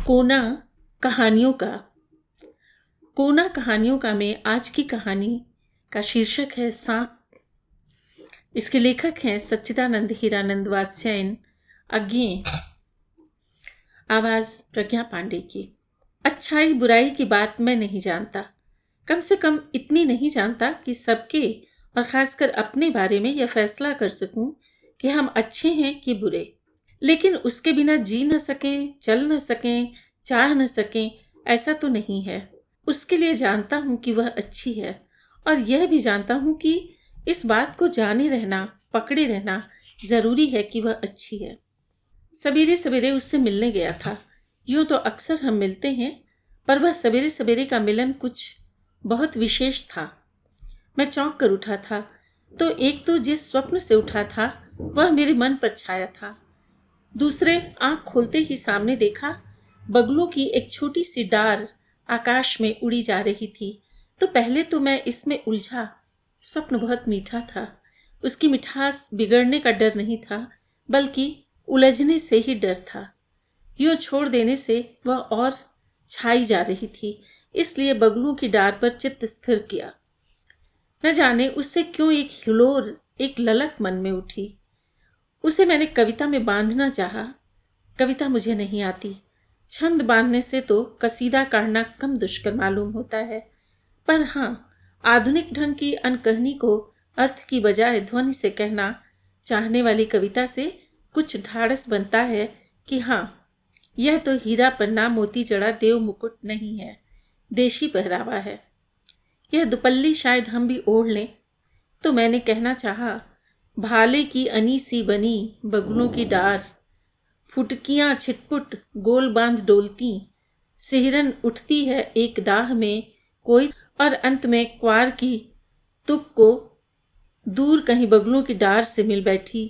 कोना कहानियों का। कोना कहानियों का में आज की कहानी का शीर्षक है सांप। इसके लेखक हैं सच्चिदानंद हीरानंद वात्स्यायन। अज्ञेय। आवाज प्रज्ञा पांडे की। अच्छाई बुराई की बात मैं नहीं जानता, कम से कम इतनी नहीं जानता कि सबके और खासकर अपने बारे में यह फैसला कर सकूं कि हम अच्छे हैं कि बुरे। लेकिन उसके बिना जी न सकें, चल न सकें, चाह न सकें, ऐसा तो नहीं है। उसके लिए जानता हूं कि वह अच्छी है, और यह भी जानता हूं कि इस बात को जाने रहना, पकड़े रहना जरूरी है कि वह अच्छी है। सवेरे सवेरे उससे मिलने गया था। यूं तो अक्सर हम मिलते हैं, पर वह सवेरे सवेरे का मिलन कुछ बहुत विशेष था। मैं चौंक कर उठा था, तो एक तो जिस स्वप्न से उठा था वह मेरे मन पर छाया था। दूसरे, आंख खोलते ही सामने देखा बगलों की एक छोटी सी डार आकाश में उड़ी जा रही थी। तो पहले तो मैं इसमें उलझा। स्वप्न बहुत मीठा था। उसकी मिठास बिगड़ने का डर नहीं था, बल्कि उलझने से ही डर था। यूं छोड़ देने से वह और छाई जा रही थी, इसलिए बगलों की डार पर चित्त स्थिर किया। न जाने उससे क्यों एक हिलोर, एक ललक मन में उठी। उसे मैंने कविता में बांधना चाहा। कविता मुझे नहीं आती। छंद बांधने से तो कसीदा काढ़ना कम दुष्कर मालूम होता है। पर हाँ, आधुनिक ढंग की अनकहनी को अर्थ की बजाय ध्वनि से कहना चाहने वाली कविता से कुछ ढाढ़स बनता है कि हाँ, यह तो हीरा पन्ना मोती जड़ा देव मुकुट नहीं है, देशी पहरावा है। यह दुपल्ली शायद हम भी ओढ़ लें। तो मैंने कहना चाहा, भाले की अनी सी बनी बगलों की डार, फुटकियां छिटपुट गोल बांध डोलती, सिहरन उठती है एक दाह में कोई, और अंत में क्वार की तुक को दूर कहीं बगलों की डार से मिल बैठी।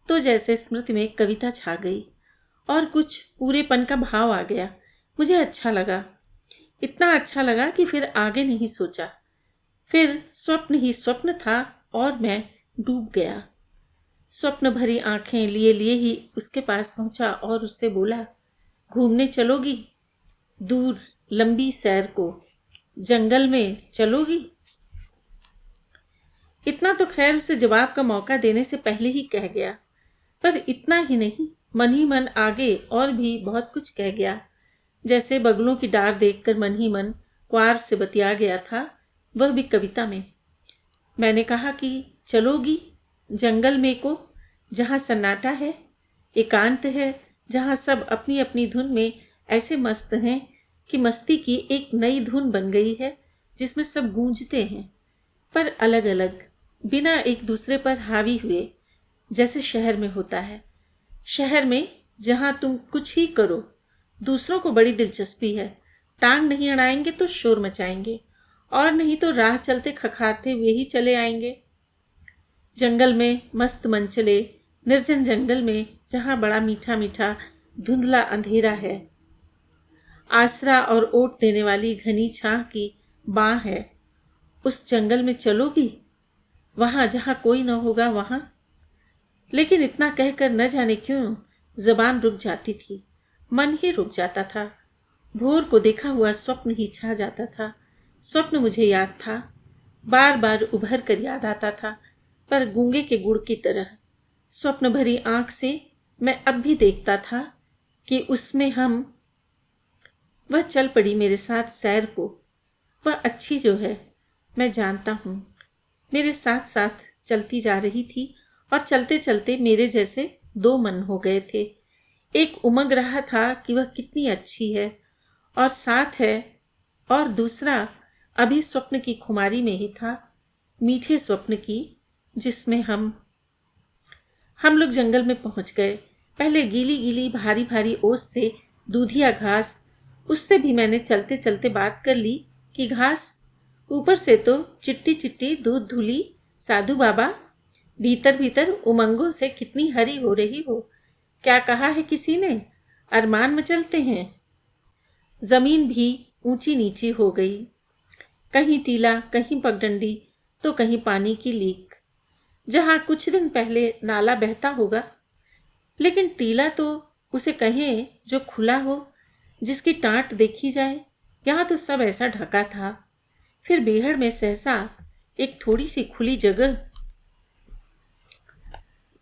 तो जैसे स्मृति में कविता छा गई और कुछ पूरेपन का भाव आ गया। मुझे अच्छा लगा, इतना अच्छा लगा कि फिर आगे नहीं सोचा। फिर स्वप्न ही स्वप्न था और मैं डूब गया। स्वप्न भरी आंखें लिए लिए ही उसके पास पहुंचा और उससे बोला, घूमने चलोगी? दूर लंबी सैर को, जंगल में चलोगी? इतना तो खैर उसे जवाब का मौका देने से पहले ही कह गया। पर इतना ही नहीं, मन ही मन आगे और भी बहुत कुछ कह गया। जैसे बगलों की डार देखकर मन ही मन क्वार से बतिया गया था, वह भी कविता में। मैंने कहा कि चलोगी जंगल में को, जहाँ सन्नाटा है, एकांत है, जहाँ सब अपनी अपनी धुन में ऐसे मस्त हैं कि मस्ती की एक नई धुन बन गई है, जिसमें सब गूंजते हैं, पर अलग अलग, बिना एक दूसरे पर हावी हुए, जैसे शहर में होता है। शहर में जहाँ तुम कुछ ही करो, दूसरों को बड़ी दिलचस्पी है। टांग नहीं अड़ाएंगे तो शोर मचाएंगे, और नहीं तो राह चलते खखाते हुए ही चले आएंगे। जंगल में मस्त मन चले, निर्जन जंगल में जहाँ बड़ा मीठा मीठा धुंधला अंधेरा है, आसरा और ओट देने वाली घनी छाह की बाँ है, उस जंगल में चलोगी? वहाँ जहाँ कोई न होगा वहाँ। लेकिन इतना कहकर न जाने क्यों जबान रुक जाती थी, मन ही रुक जाता था। भोर को देखा हुआ स्वप्न ही छा जाता था। स्वप्न मुझे याद था, बार बार उभर कर याद आता था, पर गूंगे के गुड़ की तरह। स्वप्न भरी आंख से मैं अब भी देखता था कि उसमें वह चल पड़ी मेरे साथ सैर को। वह अच्छी जो है, मैं जानता हूँ, मेरे साथ साथ चलती जा रही थी, और चलते चलते मेरे जैसे दो मन हो गए थे। एक उमंग रहा था कि वह कितनी अच्छी है और साथ है, और दूसरा अभी स्वप्न की खुमारी में ही था, मीठे स्वप्न की, जिसमें हम लोग जंगल में पहुंच गए। पहले गीली गीली भारी भारी ओस से दूधिया घास, उससे भी मैंने चलते चलते बात कर ली कि घास, ऊपर से तो चिट्टी चिट्टी दूध धुली साधु बाबा, भीतर भीतर उमंगों से कितनी हरी हो रही हो। क्या कहा है किसी ने, अरमान मचलते हैं। जमीन भी ऊंची नीची हो गई, कहीं टीला, कहीं पगडंडी, तो कहीं पानी की लीक। जहां कुछ दिन पहले नाला बहता होगा, लेकिन टीला तो उसे कहें जो खुला हो, जिसकी टाट देखी जाए। यहाँ तो सब ऐसा ढका था। फिर बीहड़ में सहसा एक थोड़ी सी खुली जगह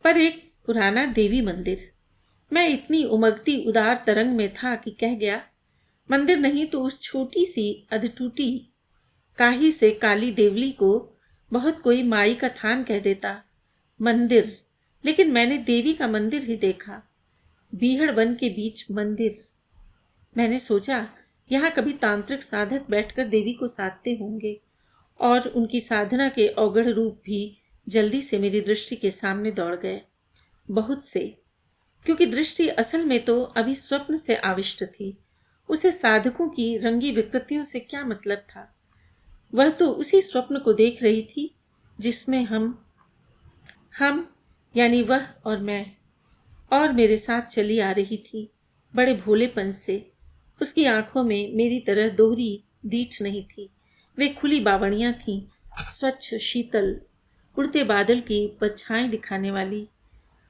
पर एक पुराना देवी मंदिर। मैं इतनी उमगती उदार तरंग में था कि कह गया, मंदिर नहीं तो उस छोटी सी अधटूटी काही से काली देवली को बहुत कोई माई का थान कह देता। मंदिर, लेकिन मैंने देवी का मंदिर ही देखा। बीहड़ वन के बीच मंदिर। मैंने सोचा, यहाँ कभी तांत्रिक साधक बैठकर देवी को साधते होंगे और उनकी साधना के अवगढ़ रूप भी जल्दी से मेरी दृष्टि के सामने दौड़ गए। बहुत से, क्योंकि दृष्टि असल में तो अभी स्वप्न से आविष्ट थी। उसे साधकों की रंगी विकृतियों से क्या मतलब था? वह तो उसी स्वप्न को देख रही थी जिसमें हम यानी वह और मैं और मेरे साथ चली आ रही थी, बड़े भोलेपन से। उसकी आंखों में मेरी तरह दोहरी दीठ नहीं थी। वे खुली बावड़ियां थीं, स्वच्छ, शीतल, उड़ते बादल की परछाएं दिखाने वाली।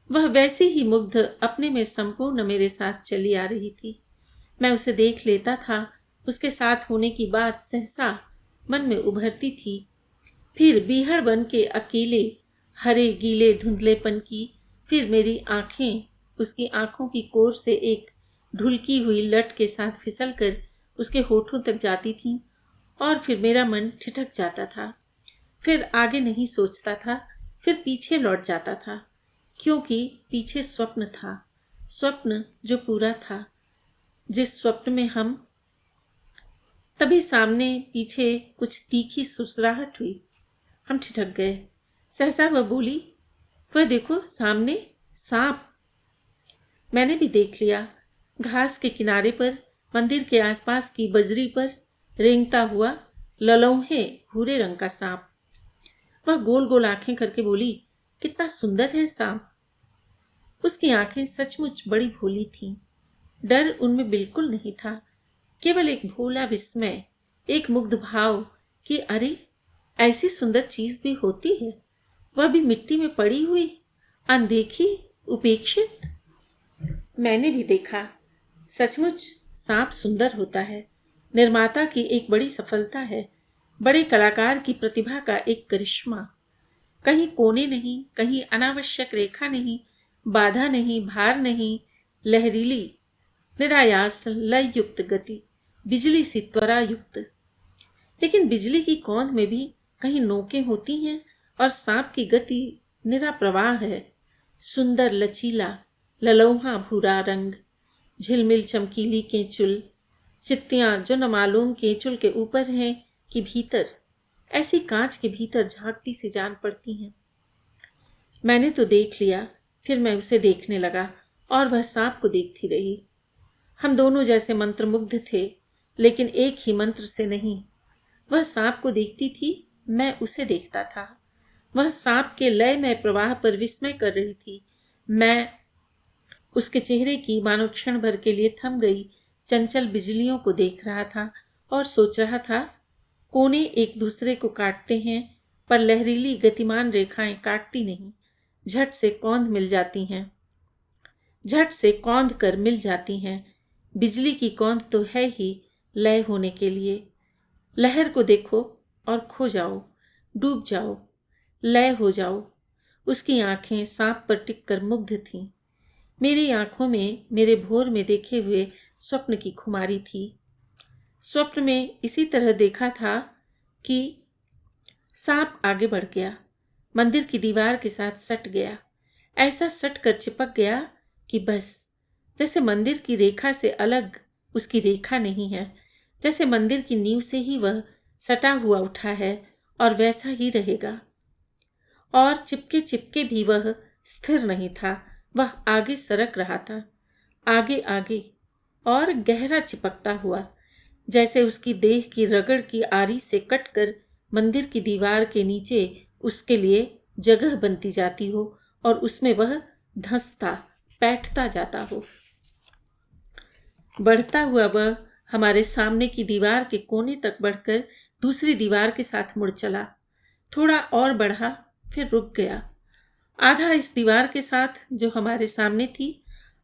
वह वैसी ही मुग्ध अपने में संपूर्ण मेरे साथ चली आ रही थी। मैं उसे देख लेता था। उसके साथ होने की बात सहसा मन में उभरती थी। फिर बीहड़ बन के अकेले हरे गीले धुंधलेपन की, फिर मेरी आंखें उसकी आंखों की कोर से एक ढुलकी हुई लट के साथ फिसल कर उसके होठों तक जाती थी, और फिर मेरा मन ठिठक जाता था। फिर आगे नहीं सोचता था, फिर पीछे लौट जाता था, क्योंकि पीछे स्वप्न था, स्वप्न जो पूरा था, जिस स्वप्न में हम। तभी सामने पीछे कुछ तीखी सुसराहट हुई। हम ठिठक गए। सहसा वह बोली, वह देखो सामने सांप। मैंने भी देख लिया। घास के किनारे पर मंदिर के आसपास की बजरी पर रेंगता हुआ ललौहे भूरे रंग का सांप। वह गोल गोल आंखें करके बोली, कितना सुंदर है सांप। उसकी आंखें सचमुच बड़ी भोली थीं। डर उनमें बिल्कुल नहीं था, केवल एक भोला विस्मय, एक मुग्ध भाव कि अरे, ऐसी सुंदर चीज भी होती है, वह भी मिट्टी में पड़ी हुई, अनदेखी, उपेक्षित। मैंने भी देखा, सचमुच सांप सुंदर होता है। निर्माता की एक बड़ी सफलता है, बड़े कलाकार की प्रतिभा का एक करिश्मा। कहीं कोने नहीं, कहीं अनावश्यक रेखा नहीं, बाधा नहीं, भार नहीं, लहरीली निरायास लय युक्त गति, बिजली सी त्वरा युक्त। लेकिन बिजली की कौंध में भी कहीं नोकें होती हैं, और सांप की गति निरा प्रवाह है। सुंदर लचीला ललौहा भूरा रंग, झिलमिल चमकीली केंचुल, चित्तियां जो न मालूम केंचुल के ऊपर हैं कि भीतर, ऐसी कांच के भीतर झांकती सी जान पड़ती हैं। मैंने तो देख लिया, फिर मैं उसे देखने लगा और वह सांप को देखती रही। हम दोनों जैसे मंत्रमुग्ध थे, लेकिन एक ही मंत्र से नहीं। वह सांप को देखती थी, मैं उसे देखता था। वह सांप के लय में प्रवाह पर विस्मय कर रही थी। मैं उसके चेहरे की मानो क्षण भर के लिए थम गई चंचल बिजलियों को देख रहा था और सोच रहा था, कोने एक दूसरे को काटते हैं, पर लहरीली गतिमान रेखाएं काटती नहीं, झट से कौंध मिल जाती हैं, झट से कौंध कर मिल जाती हैं। बिजली की कौंध तो है ही लय होने के लिए। लहर को देखो और खो जाओ, डूब जाओ, लय हो जाओ। उसकी आंखें सांप पर टिककर मुग्ध थीं। मेरी आंखों में मेरे भोर में देखे हुए स्वप्न की खुमारी थी। स्वप्न में इसी तरह देखा था कि सांप आगे बढ़ गया, मंदिर की दीवार के साथ सट गया, ऐसा सट कर चिपक गया कि बस, जैसे मंदिर की रेखा से अलग उसकी रेखा नहीं है, जैसे मंदिर की नींव से ही वह सटा हुआ उठा है और वैसा ही रहेगा। और चिपके चिपके भी वह स्थिर नहीं था, वह आगे सरक रहा था, आगे आगे और गहरा चिपकता हुआ, जैसे उसकी देह की रगड़ की आरी से कटकर मंदिर की दीवार के नीचे उसके लिए जगह बनती जाती हो और उसमें वह धंसता बैठता जाता हो। बढ़ता हुआ वह हमारे सामने की दीवार के कोने तक बढ़कर दूसरी दीवार के साथ मुड़ चला। थोड़ा और बढ़ा, फिर रुक गया। आधा इस दीवार के साथ जो हमारे सामने थी,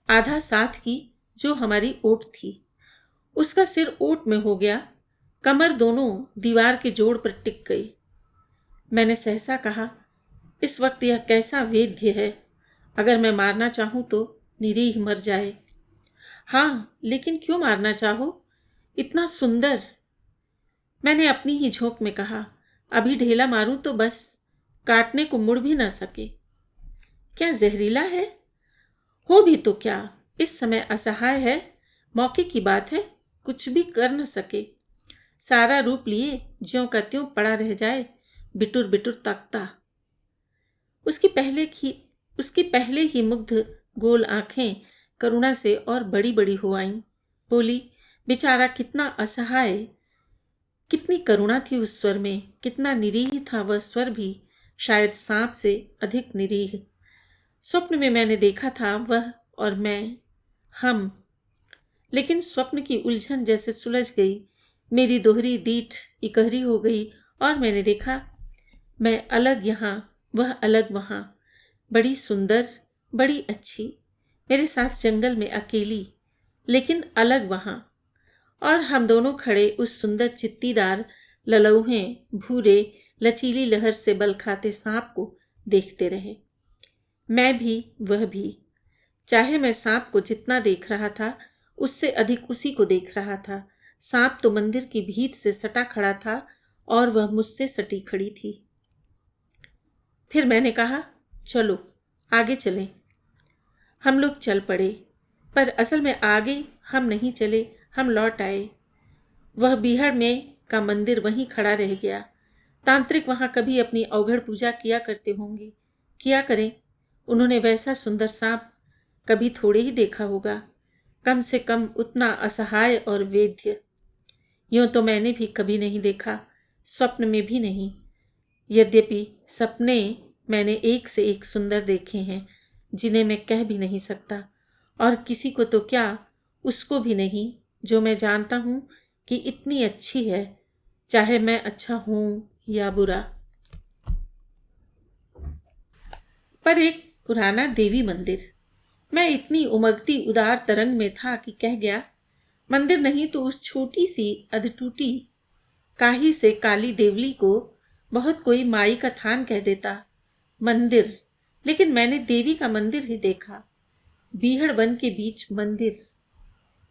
आधा साथ की जो हमारी ओट थी। उसका सिर ओट में हो गया, कमर दोनों दीवार के जोड़ पर टिक गई। मैंने सहसा कहा, इस वक्त यह कैसा वेद्य है। अगर मैं मारना चाहूं तो निरीह मर जाए। हाँ, लेकिन क्यों मारना चाहो? इतना सुंदर। मैंने अपनी ही झोंक में कहा, अभी ढेला मारूं तो बस काटने को मुड़ भी ना सके। क्या जहरीला है? हो भी तो क्या, इस समय असहाय है, मौके की बात है, कुछ भी कर न सके। सारा रूप लिए ज्यों का त्यों पड़ा रह जाए, बिटुर बिटुर तकता। उसकी पहले ही मुग्ध गोल आंखें करुणा से और बड़ी बड़ी हो आईं। बोली, बेचारा कितना असहाय। कितनी करुणा थी उस स्वर में, कितना निरीह था वह स्वर भी, शायद सांप से अधिक निरीह। स्वप्न में मैंने देखा था वह और मैं, हम। लेकिन स्वप्न की उलझन जैसे सुलझ गई, मेरी दोहरी दीठ इकहरी हो गई और मैंने देखा, मैं अलग यहाँ, वह अलग वहाँ, बड़ी सुंदर, बड़ी अच्छी, मेरे साथ जंगल में अकेली, लेकिन अलग वहाँ। और हम दोनों खड़े उस सुंदर चित्तीदार ललौहे भूरे लचीली लहर से बल खाते सांप को देखते रहे। मैं भी, वह भी। चाहे मैं सांप को जितना देख रहा था, उससे अधिक उसी को देख रहा था। सांप तो मंदिर की भीत से सटा खड़ा था और वह मुझसे सटी खड़ी थी। फिर मैंने कहा, चलो आगे चलें। हम लोग चल पड़े, पर असल में आगे हम नहीं चले, हम लौट आए। वह बीहड़ में का मंदिर वहीं खड़ा रह गया। तांत्रिक वहां कभी अपनी अवघड़ पूजा किया करते होंगे, किया करें। उन्होंने वैसा सुंदर सांप कभी थोड़े ही देखा होगा, कम से कम उतना असहाय और वेद्य। यूं तो मैंने भी कभी नहीं देखा, स्वप्न में भी नहीं। यद्यपि सपने मैंने एक से एक सुंदर देखे हैं, जिन्हें मैं कह भी नहीं सकता, और किसी को तो क्या, उसको भी नहीं जो मैं जानता हूं कि इतनी अच्छी है, चाहे मैं अच्छा हूं या बुरा। पर एक पुराना देवी मंदिर। मैं इतनी उमगती उदार तरंग में था कि कह गया, मंदिर नहीं तो उस छोटी सी अधटूटी काही से काली देवली को बहुत कोई माई का थान कह देता। मंदिर, लेकिन मैंने देवी का मंदिर ही देखा। बीहड़ वन के बीच मंदिर।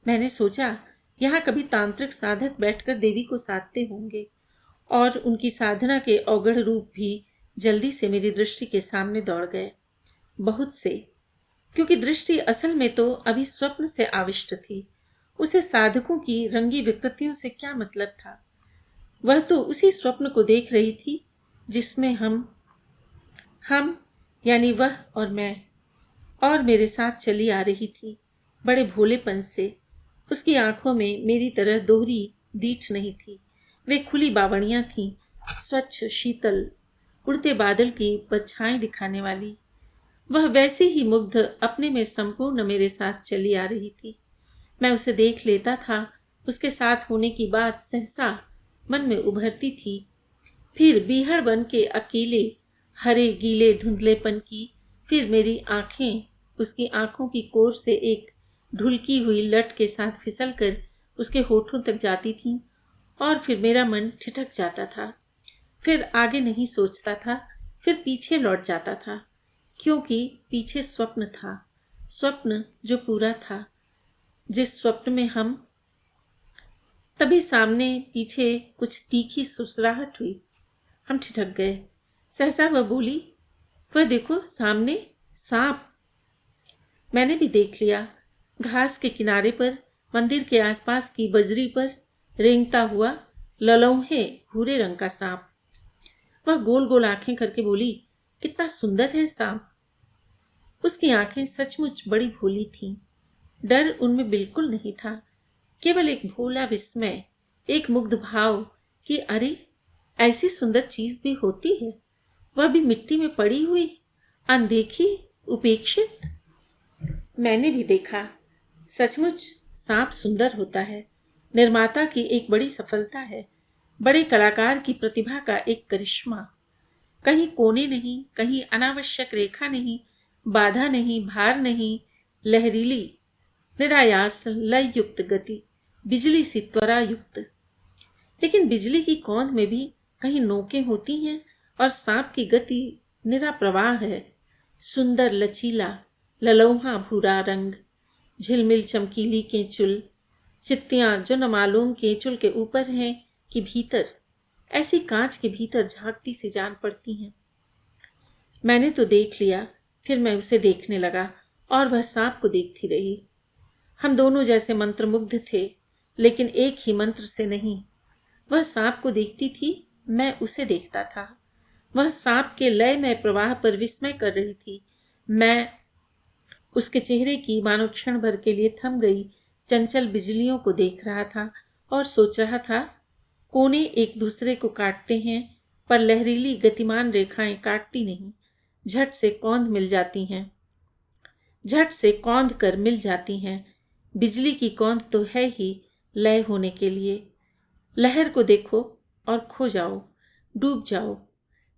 मैंने सोचा, यहाँ कभी तांत्रिक साधक बैठकर देवी को साधते होंगे, और उनकी साधना के अवगढ़ रूप भी जल्दी से मेरी दृष्टि के सामने दौड़ गए। बहुत से, क्योंकि दृष्टि असल में तो अभी स्वप्न से आविष्ट थी। उसे साधकों की रंगी विकृतियों से क्या मतलब था? वह तो उसी स्वप्न को देख रही थी जिसमें हम यानी वह और मैं, और मेरे साथ चली आ रही थी, बड़े भोलेपन से। उसकी आंखों में मेरी तरह दोहरी दीठ नहीं थी। वे खुली बावड़ियां थीं, स्वच्छ शीतल, उड़ते बादल की परछाएं दिखाने वाली। वह वैसी ही मुग्ध अपने में संपूर्ण मेरे साथ चली आ रही थी। मैं उसे देख लेता था, उसके साथ होने की बात सहसा मन में उभरती थी। फिर बीहड़ बन के अकेले हरे गीले धुंधलेपन की, फिर मेरी आंखें उसकी आंखों की कोर से एक ढुलकी हुई लट के साथ फिसल कर उसके होठों तक जाती थीं, और फिर मेरा मन ठिठक जाता था। फिर आगे नहीं सोचता था, फिर पीछे लौट जाता था, क्योंकि पीछे स्वप्न था, स्वप्न जो पूरा था, जिस स्वप्न में हम। तभी सामने पीछे कुछ तीखी सुसराहट हुई। हम ठिठक गए। सहसा वह बोली, वह देखो सामने सांप। मैंने भी देख लिया, घास के किनारे पर, मंदिर के आसपास की बजरी पर रेंगता हुआ ललौहे भूरे रंग का सांप। वह गोल गोल आंखें करके बोली, कितना सुंदर है सांप। उसकी आंखें सचमुच बड़ी भोली थीं। डर उनमें बिल्कुल नहीं था, केवल एक भोला विस्मय, एक मुग्ध भाव कि अरे, ऐसी सुंदर चीज भी होती है, वह भी मिट्टी में पड़ी हुई, अनदेखी, उपेक्षित। मैंने भी देखा, सचमुच सांप सुंदर होता है, निर्माता की एक बड़ी सफलता है, बड़े कलाकार की प्रतिभा का एक करिश्मा। कहीं कोने नहीं, कहीं अनावश्यक रेखा नहीं, बाधा नहीं, भार नहीं, लहरीली, निरायास, लय युक्त गति, बिजली सी त्वरा युक्त। लेकिन बिजली की कौंध में भी कहीं नोकें होती हैं और सांप की गति निरा प्रवाह है। सुंदर लचीला ललौहा भूरा रंग, झिलमिल चमकीली केंचुल, चित्तियां जो न मालूम केंचुल के ऊपर हैं कि भीतर, ऐसी कांच के भीतर झांकती सी जान पड़ती हैं। मैंने तो देख लिया, फिर मैं उसे देखने लगा और वह सांप को देखती रही। हम दोनों जैसे मंत्रमुग्ध थे, लेकिन एक ही मंत्र से नहीं। वह सांप को देखती थी, मैं उसे देखता था। वह सांप के लय में प्रवाह पर विस्मय कर रही थी, मैं उसके चेहरे की मानो क्षण भर के लिए थम गई चंचल बिजलियों को देख रहा था और सोच रहा था, कोने एक दूसरे को काटते हैं पर लहरीली गतिमान रेखाएं काटती नहीं, झट से कौंध मिल जाती हैं, झट से कौंध कर मिल जाती हैं। बिजली की कौंध तो है ही लय होने के लिए। लहर को देखो और खो जाओ, डूब जाओ,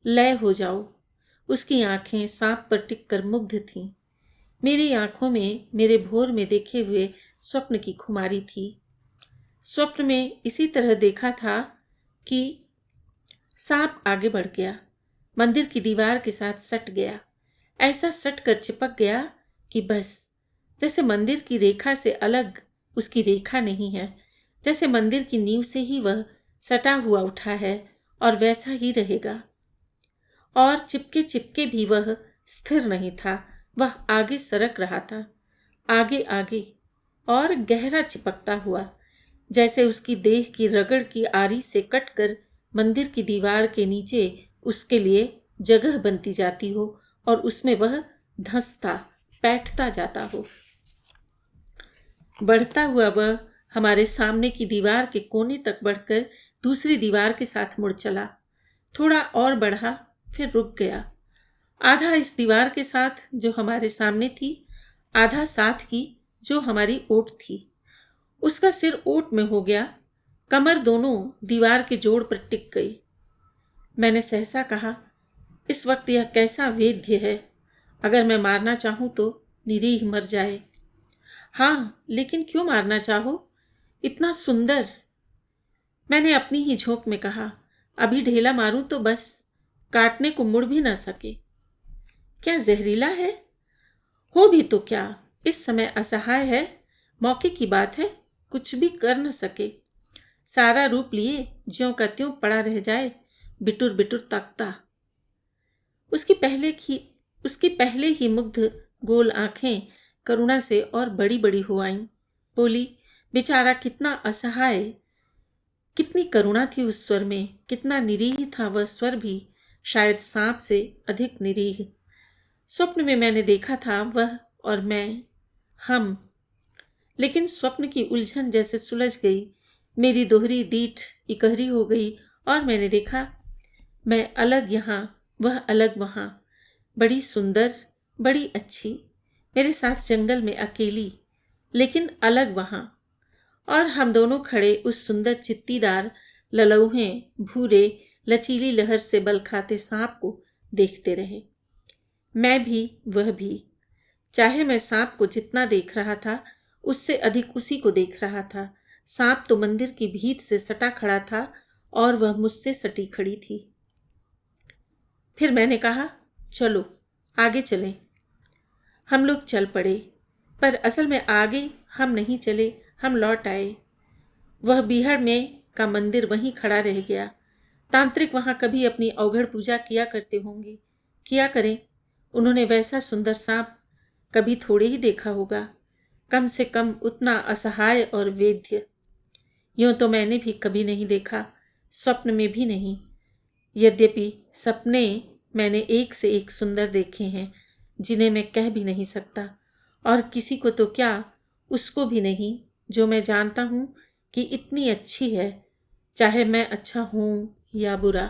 लय हो जाओ। उसकी आंखें सांप पर टिककर मुग्ध थीं। मेरी आंखों में मेरे भोर में देखे हुए स्वप्न की खुमारी थी। स्वप्न में इसी तरह देखा था कि सांप आगे बढ़ गया, मंदिर की दीवार के साथ सट गया, ऐसा सट कर चिपक गया कि बस, जैसे मंदिर की रेखा से अलग उसकी रेखा नहीं है, जैसे मंदिर की नींव से ही वह सटा हुआ उठा है और वैसा ही रहेगा। और चिपके चिपके भी वह स्थिर नहीं था, वह आगे सरक रहा था, आगे आगे और गहरा चिपकता हुआ, जैसे उसकी देह की रगड़ की आरी से कटकर मंदिर की दीवार के नीचे उसके लिए जगह बनती जाती हो और उसमें वह धंसता बैठता जाता हो। बढ़ता हुआ वह हमारे सामने की दीवार के कोने तक बढ़कर दूसरी दीवार के साथ मुड़ चला। थोड़ा और बढ़ा, फिर रुक गया। आधा इस दीवार के साथ जो हमारे सामने थी, आधा साथ की जो हमारी ओट थी। उसका सिर ओट में हो गया, कमर दोनों दीवार के जोड़ पर टिक गई। मैंने सहसा कहा, इस वक्त यह कैसा वेद्य है। अगर मैं मारना चाहूं तो निरीह मर जाए। हाँ, लेकिन क्यों मारना चाहो, इतना सुंदर। मैंने अपनी ही झोंक में कहा, अभी ढेला मारूं तो बस काटने को मुड़ भी ना सके। क्या जहरीला है? हो भी तो क्या, इस समय असहाय है, मौके की बात है, कुछ भी कर न सके। सारा रूप लिए ज्यों का त्यों पड़ा रह जाए, बिटुर बिटुर तकता। उसकी पहले ही मुग्ध गोल आंखें करुणा से और बड़ी बड़ी हो आईं। बोली, बेचारा कितना असहाय। कितनी करुणा थी उस स्वर में, कितना निरीह था वह स्वर भी, शायद सांप से अधिक निरीह। स्वप्न में मैंने देखा था वह और मैं, हम। लेकिन स्वप्न की उलझन जैसे सुलझ गई, मेरी दोहरी दीठ इकहरी हो गई और मैंने देखा, मैं अलग यहाँ, वह अलग वहाँ, बड़ी सुंदर, बड़ी अच्छी, मेरे साथ जंगल में अकेली, लेकिन अलग वहाँ। और हम दोनों खड़े उस सुंदर चित्तीदार ललौहे भूरे लचीली लहर से बल खाते सांप को देखते रहे। मैं भी, वह भी। चाहे मैं सांप को जितना देख रहा था, उससे अधिक उसी को देख रहा था। सांप तो मंदिर की भीत से सटा खड़ा था और वह मुझसे सटी खड़ी थी। फिर मैंने कहा, चलो आगे चलें। हम लोग चल पड़े, पर असल में आगे हम नहीं चले, हम लौट आए। वह बीहड़ में का मंदिर वहीं खड़ा रह गया। तांत्रिक वहां कभी अपनी अवघड़ पूजा किया करते होंगे, किया करें। उन्होंने वैसा सुंदर सांप कभी थोड़े ही देखा होगा, कम से कम उतना असहाय और वेद्य। यूं तो मैंने भी कभी नहीं देखा, स्वप्न में भी नहीं। यद्यपि सपने मैंने एक से एक सुंदर देखे हैं, जिन्हें मैं कह भी नहीं सकता, और किसी को तो क्या, उसको भी नहीं जो मैं जानता हूँ कि इतनी अच्छी है, चाहे मैं अच्छा हूँ या बुरा।